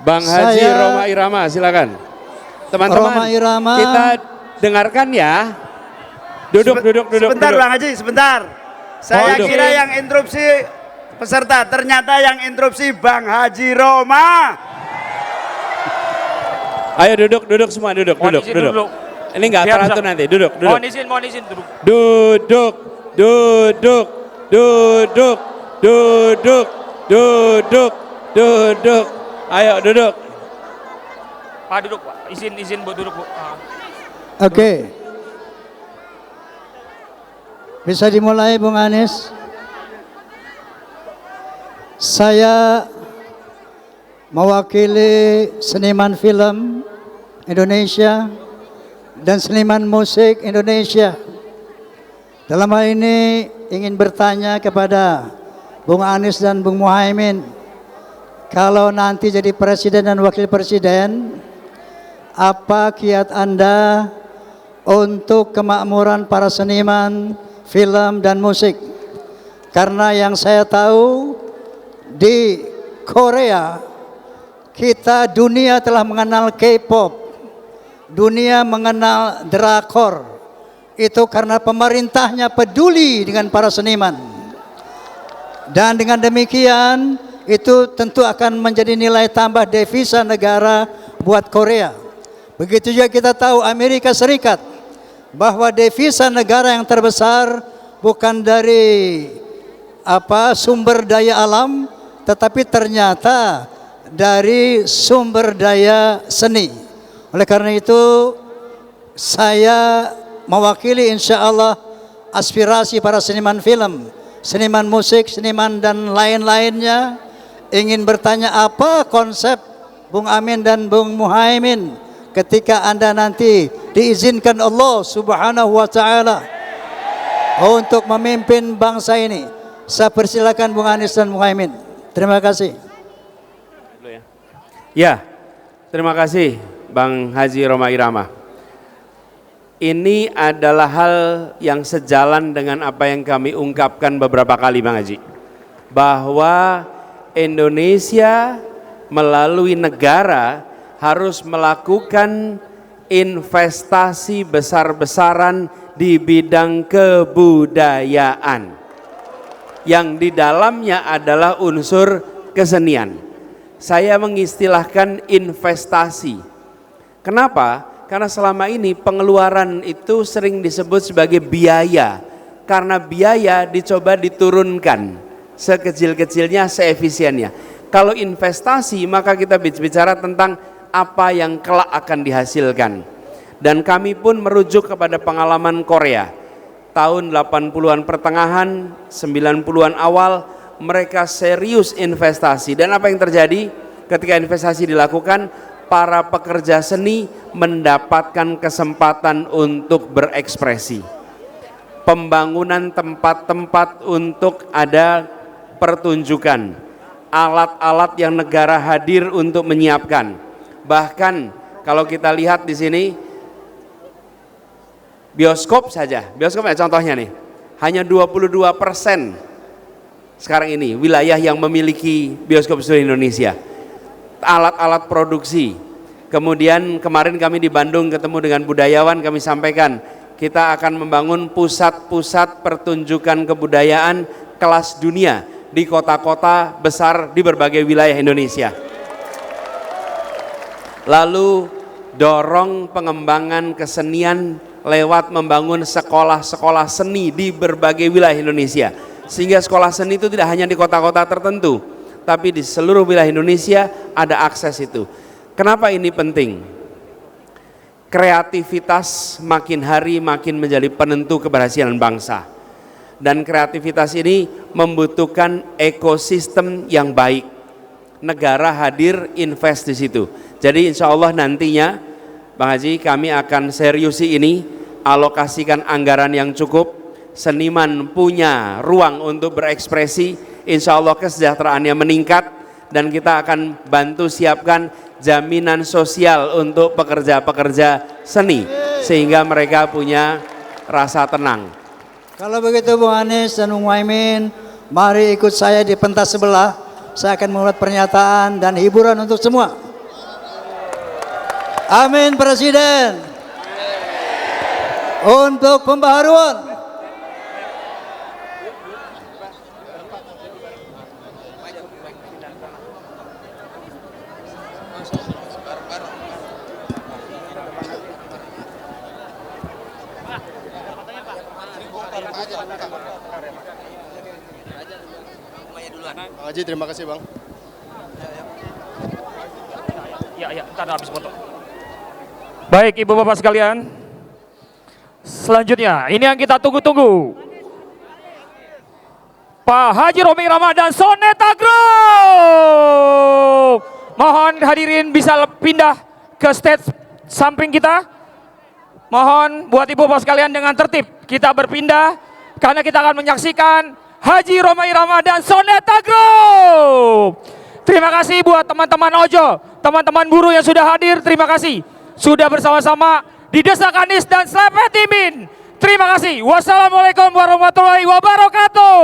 Bang Haji Saya- Roma Irama, silakan. Teman-teman, Roma Irama. kita dengarkan ya. Duduk. Sebentar Bang Haji, sebentar. Saya duduk. kira yang interupsi peserta, ternyata yang interupsi Bang Haji Roma. Ayo duduk semua, duduk. Ini nggak Biar teratur bisa. nanti, duduk. Mohon izin duduk. Duduk. Ayo duduk. Pak duduk Pak. Izin Bu duduk Bu. Oke. Bisa dimulai Bung Anies. Saya mewakili seniman film Indonesia dan seniman musik Indonesia. Dalam hal ini ingin bertanya kepada Bung Anies dan Bung Muhaimin, kalau nanti jadi presiden dan wakil presiden, apa kiat Anda untuk kemakmuran para seniman film dan musik? Karena yang saya tahu di Korea, kita dunia telah mengenal K-pop, dunia mengenal drakor, itu karena pemerintahnya peduli dengan para seniman. Dan dengan demikian itu tentu akan menjadi nilai tambah devisa negara buat Korea. Begitu juga kita tahu Amerika Serikat, bahwa devisa negara yang terbesar bukan dari sumber daya alam, tetapi ternyata dari sumber daya seni. Oleh karena itu saya mewakili insya Allah aspirasi para seniman film, seniman musik, seniman dan lain-lainnya, ingin bertanya apa konsep Bung Amin dan Bung Muhaimin ketika Anda nanti diizinkan Allah Subhanahu wa taala untuk memimpin bangsa ini. Saya persilakan Bung Anies dan Muhaimin. Terima kasih. Ya, terima kasih Bang Haji Roma Irama. Ini adalah hal yang sejalan dengan apa yang kami ungkapkan beberapa kali Bang Haji. Bahwa Indonesia melalui negara harus melakukan investasi besar-besaran di bidang kebudayaan. Yang di dalamnya adalah unsur kesenian. Saya mengistilahkan investasi. Kenapa? Karena selama ini pengeluaran itu sering disebut sebagai biaya. Karena biaya dicoba diturunkan sekecil-kecilnya, seefisiennya. Kalau investasi maka kita bicara tentang apa yang kelak akan dihasilkan. Dan kami pun merujuk kepada pengalaman Korea. Tahun 80-an pertengahan, 90-an awal, mereka serius investasi. Dan apa yang terjadi ketika investasi dilakukan? Para pekerja seni mendapatkan kesempatan untuk berekspresi. Pembangunan tempat-tempat untuk ada pertunjukan, alat-alat yang negara hadir untuk menyiapkan. Bahkan kalau kita lihat di sini bioskop saja, bioskop ya contohnya nih, hanya 22% sekarang ini wilayah yang memiliki bioskop seluruh Indonesia. Alat-alat produksi. Kemudian kemarin kami di Bandung ketemu dengan budayawan, kami sampaikan kita akan membangun pusat-pusat pertunjukan kebudayaan kelas dunia di kota-kota besar di berbagai wilayah Indonesia. Lalu dorong pengembangan kesenian lewat membangun sekolah-sekolah seni di berbagai wilayah Indonesia. Sehingga sekolah seni itu tidak hanya di kota-kota tertentu, tapi di seluruh wilayah Indonesia ada akses itu. Kenapa ini penting? Kreativitas makin hari makin menjadi penentu keberhasilan bangsa. Dan kreativitas ini membutuhkan ekosistem yang baik. Negara hadir, invest di situ. Jadi insya Allah nantinya Bang Haji kami akan seriusi ini, alokasikan anggaran yang cukup, seniman punya ruang untuk berekspresi, insya Allah kesejahteraannya meningkat, dan kita akan bantu siapkan jaminan sosial untuk pekerja-pekerja seni sehingga mereka punya rasa tenang. Kalau begitu Bung Anies dan Bung Muhaimin, mari ikut saya di pentas sebelah. Saya akan membuat pernyataan dan hiburan untuk semua. Amin Presiden. Untuk pembaharuan Bang Haji, terima kasih Bang. Ya, ntar habis foto. Baik, Ibu Bapak sekalian. Selanjutnya, ini yang kita tunggu-tunggu. Pak Haji Romi Ramadan Soneta Group. Mohon hadirin bisa pindah ke stage samping kita. Mohon buat Ibu Bapak sekalian dengan tertib kita berpindah karena kita akan menyaksikan Haji Romi Ramadan Soneta Group. Terima kasih buat teman-teman ojol, teman-teman buruh yang sudah hadir, terima kasih. Sudah bersama-sama di Desak Anis dan Slepet Timin. Terima kasih. Wassalamualaikum warahmatullahi wabarakatuh.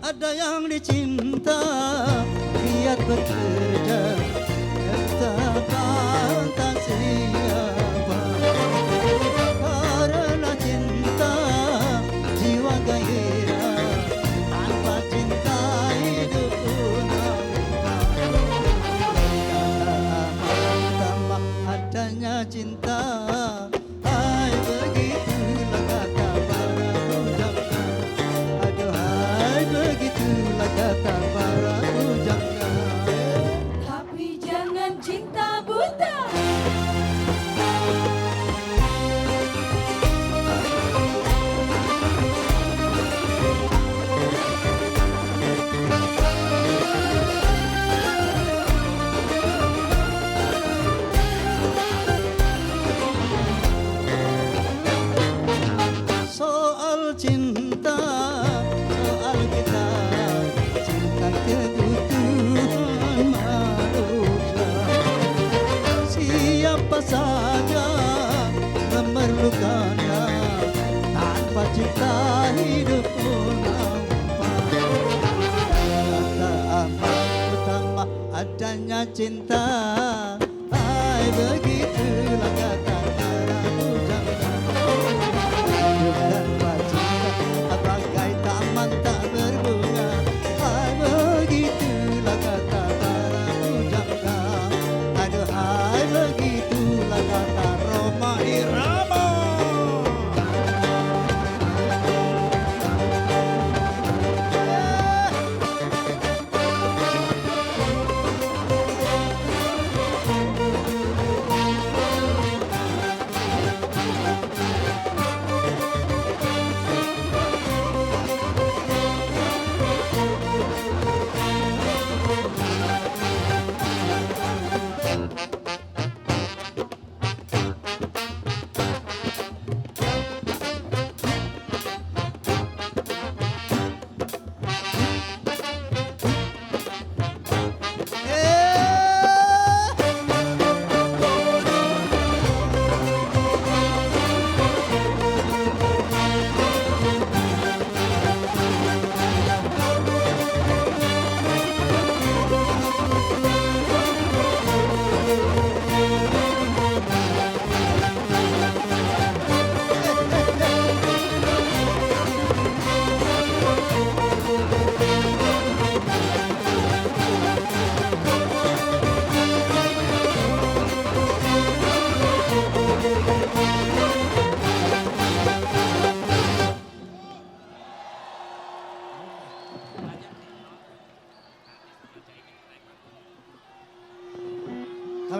Ada yang dicinta, giat bekerja, katakan tak siapa. Karena cinta, jiwa gairah, tanpa cinta hidup pun hampa. Tambah adanya cinta, hai begitulah kata para pujangga. Aduhai begitulah kata para pujangga. Tapi jangan cinta buta. Soal cinta, soal kita, cinta kebutuhan manusia. Siapa saja memerlukannya, tanpa cinta hidup pun hampa. Kata amat utama adanya cinta, hai begitulah kata para pujangga. Hidup tanpa cinta bagai taman tak berbunga, hai begitulah kata para pujangga. Aduhai begitulah kata Roma Irama.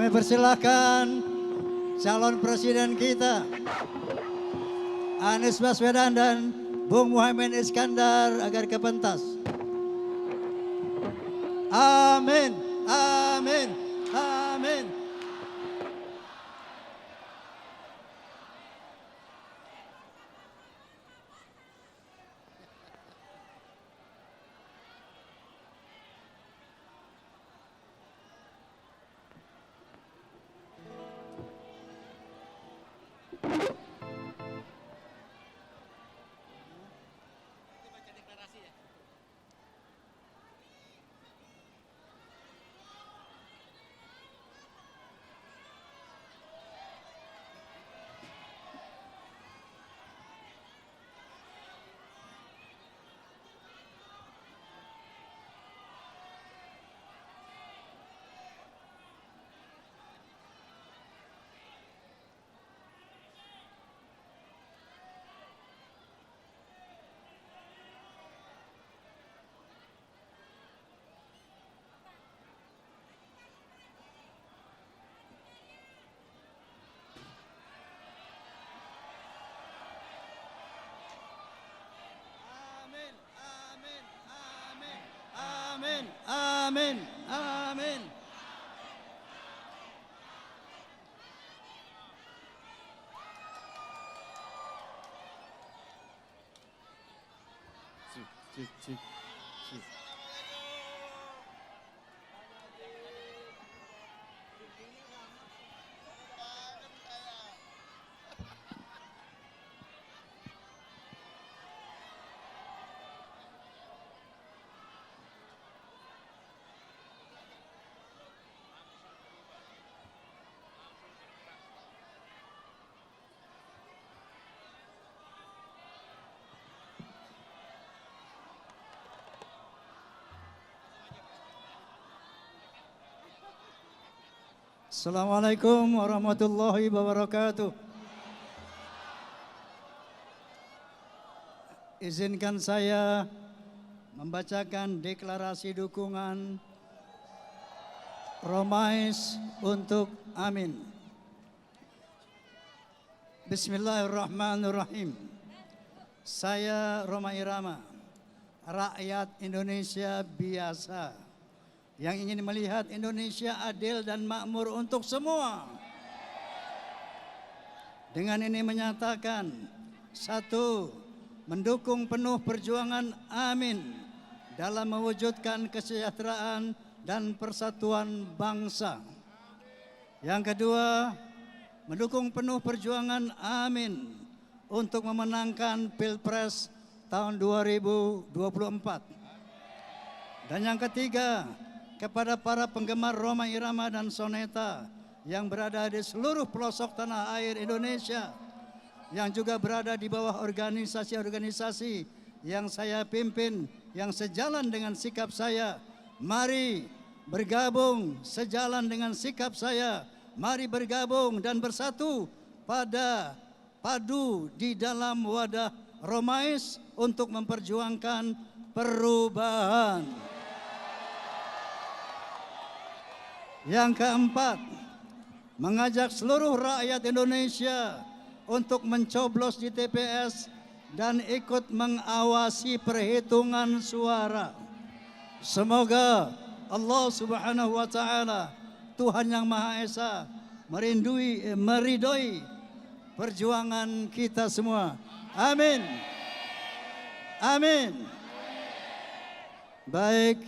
Kami persilahkan calon presiden kita Anies Baswedan dan Bung Muhaimin Iskandar agar ke pentas. Amin, amin, amin. Amin, amin, amin. Assalamualaikum warahmatullahi wabarakatuh. Izinkan saya membacakan deklarasi dukungan Romais untuk Amin. Bismillahirrahmanirrahim. Saya Roma Irama, rakyat Indonesia biasa yang ingin melihat Indonesia adil dan makmur untuk semua. Dengan ini menyatakan, satu, mendukung penuh perjuangan Amin dalam mewujudkan kesejahteraan dan persatuan bangsa. Yang kedua, mendukung penuh perjuangan Amin untuk memenangkan Pilpres tahun 2024. Dan yang ketiga, kepada para penggemar Roma Irama dan Soneta yang berada di seluruh pelosok tanah air Indonesia, yang juga berada di bawah organisasi-organisasi yang saya pimpin, yang sejalan dengan sikap saya, mari bergabung sejalan dengan sikap saya, mari bergabung dan bersatu padu di dalam wadah Romais untuk memperjuangkan perubahan. Yang keempat, mengajak seluruh rakyat Indonesia untuk mencoblos di TPS dan ikut mengawasi perhitungan suara. Semoga Allah Subhanahu wa taala, Tuhan yang Maha Esa, meridoi perjuangan kita semua. Amin. Amin. Baik,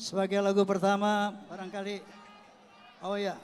sebagai lagu pertama barangkali oh ya.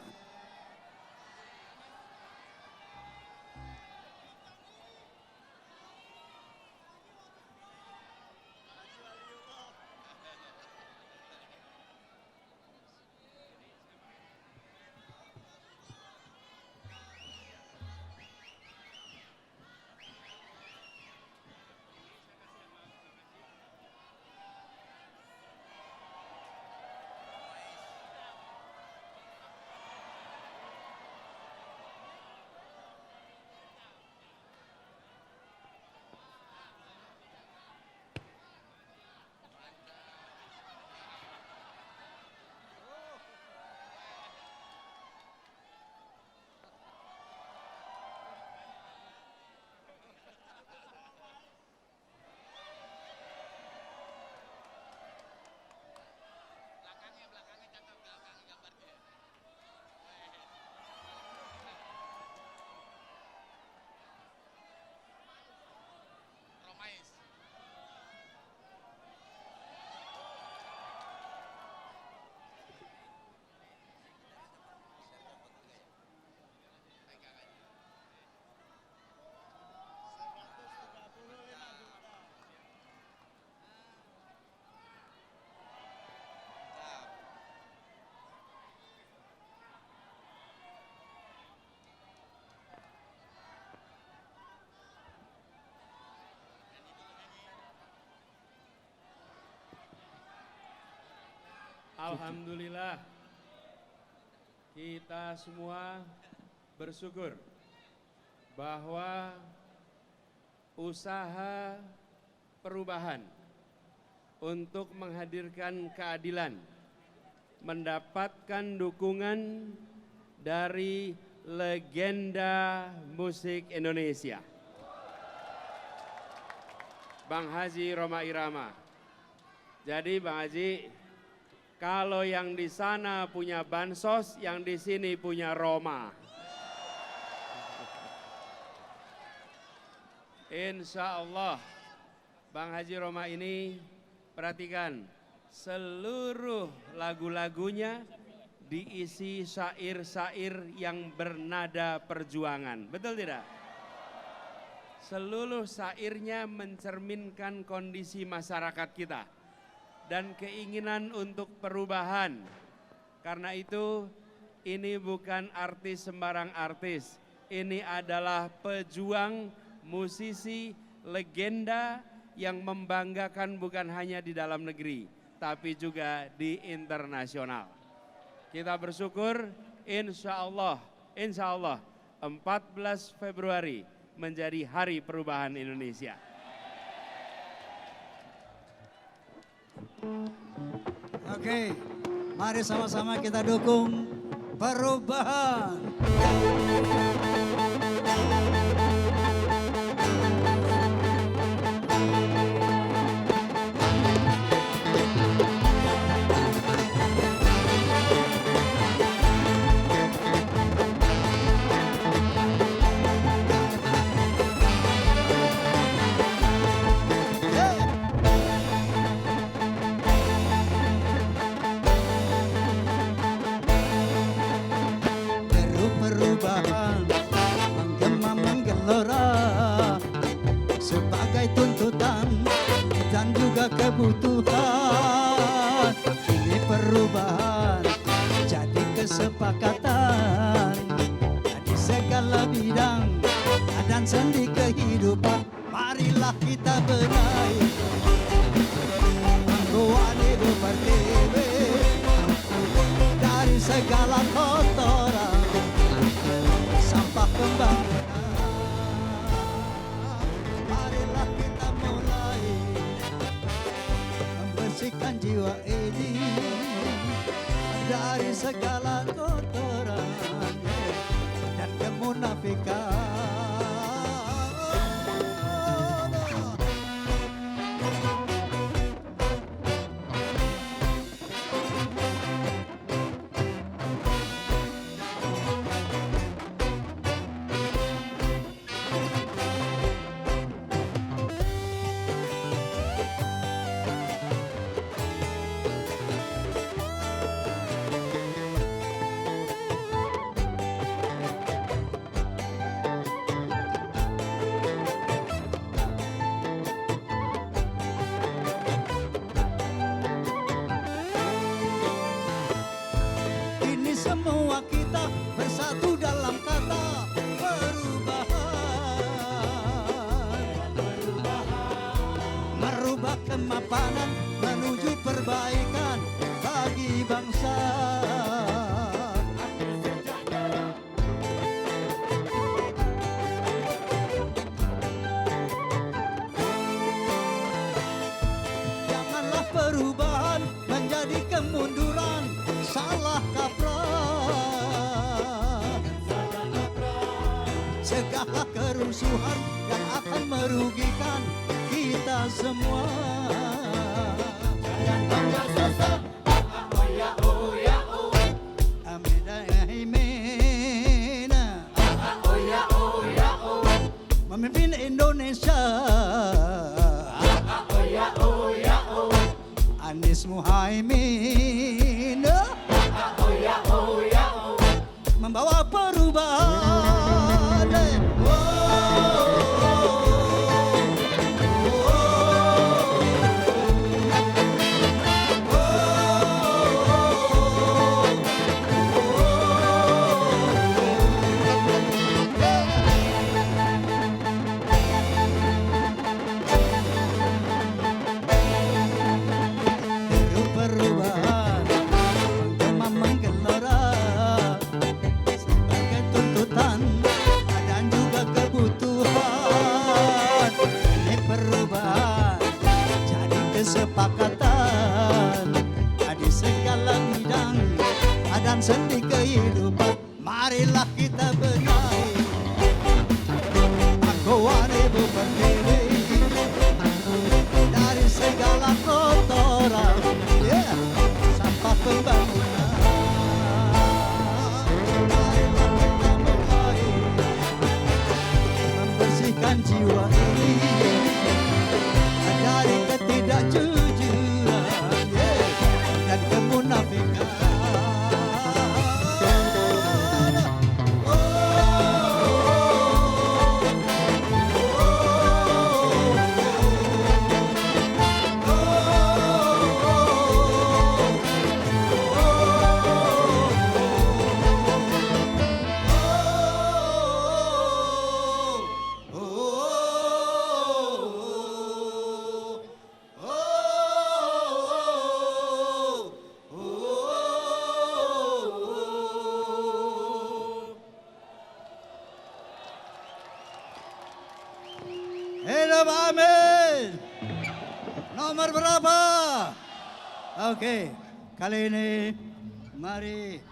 Alhamdulillah, kita semua bersyukur bahwa usaha perubahan untuk menghadirkan keadilan mendapatkan dukungan dari legenda musik Indonesia, Bang Haji Rhoma Irama. Jadi Bang Haji, kalau yang di sana punya bansos, yang di sini punya Roma. Insya Allah, Bang Haji Rhoma ini, perhatikan, seluruh lagu-lagunya diisi syair-syair yang bernada perjuangan. Betul tidak? Seluruh syairnya mencerminkan kondisi masyarakat kita dan keinginan untuk perubahan. Karena itu, ini bukan artis sembarang artis. Ini adalah pejuang, musisi, legenda yang membanggakan bukan hanya di dalam negeri, tapi juga di internasional. Kita bersyukur, insya Allah 14 Februari menjadi Hari Perubahan Indonesia. Oke, mari sama-sama kita dukung perubahan. Perubahan menggema menggelora sebagai tuntutan dan juga kebutuhan. Ini perubahan jadi kesepakatan di segala bidang dan sendi kehidupan. Marilah kita benahi menggoan hidup pertiwi dari segala kotoran sampah pembangunan. Marilah kita mulai membersihkan jiwa ini dari segala kotoran dan kemunafikan. Semua kita bersatu dalam kata perubahan. Merubah kemapanan menuju perbaikan bagi bangsa. Janganlah perubahan menjadi kemunduran, salah kaprah. Cegahlah kerusuhan yang akan merugikan kita semua. Jangan bangga sesat, oh ya oh ya oh. Amina Imena, oh ya oh ya oh. Memimpin Indonesia, oh ya oh ya oh. Anies Muhaimin, oh ya oh ya oh. Membawa perubahan. Perubahan sendi kehidupan, marilah kita benahi. Akuan ibu berdiri dari segala kotoran, sampah pembangunan. Marilah kita mulai membersihkan jiwa ini dari ketidakjujuran dan kemunafikan. Hidup Amin. Nomor berapa? Oke, kali ini mari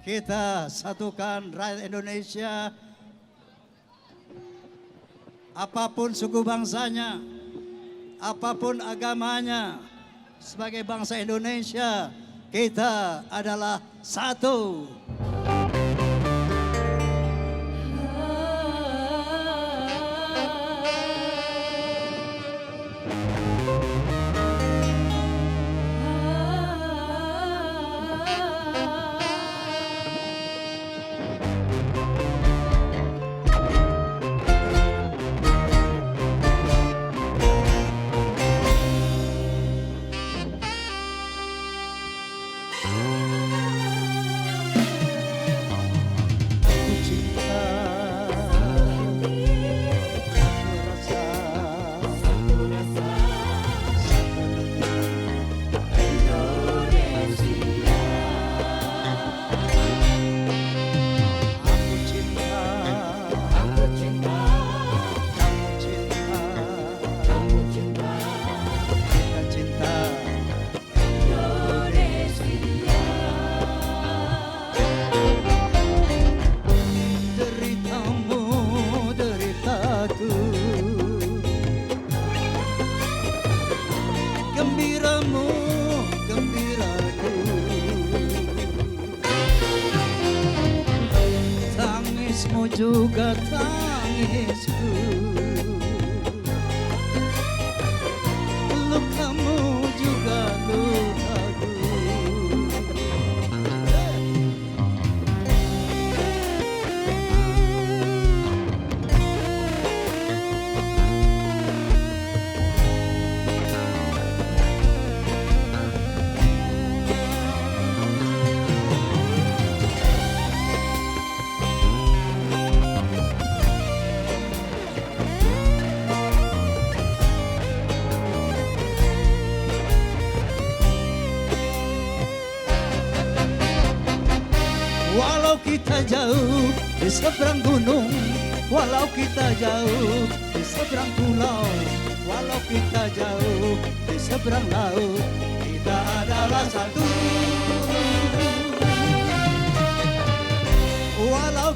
kita satukan rakyat Indonesia, apapun suku bangsanya, apapun agamanya, sebagai bangsa Indonesia kita adalah satu. Gembiramu, gembiraku, tangismu juga tangisku, lukamu juga lukaku. Walau kita jauh di seberang gunung, walau kita jauh di seberang pulau, walau kita jauh di seberang laut, kita adalah satu. Walau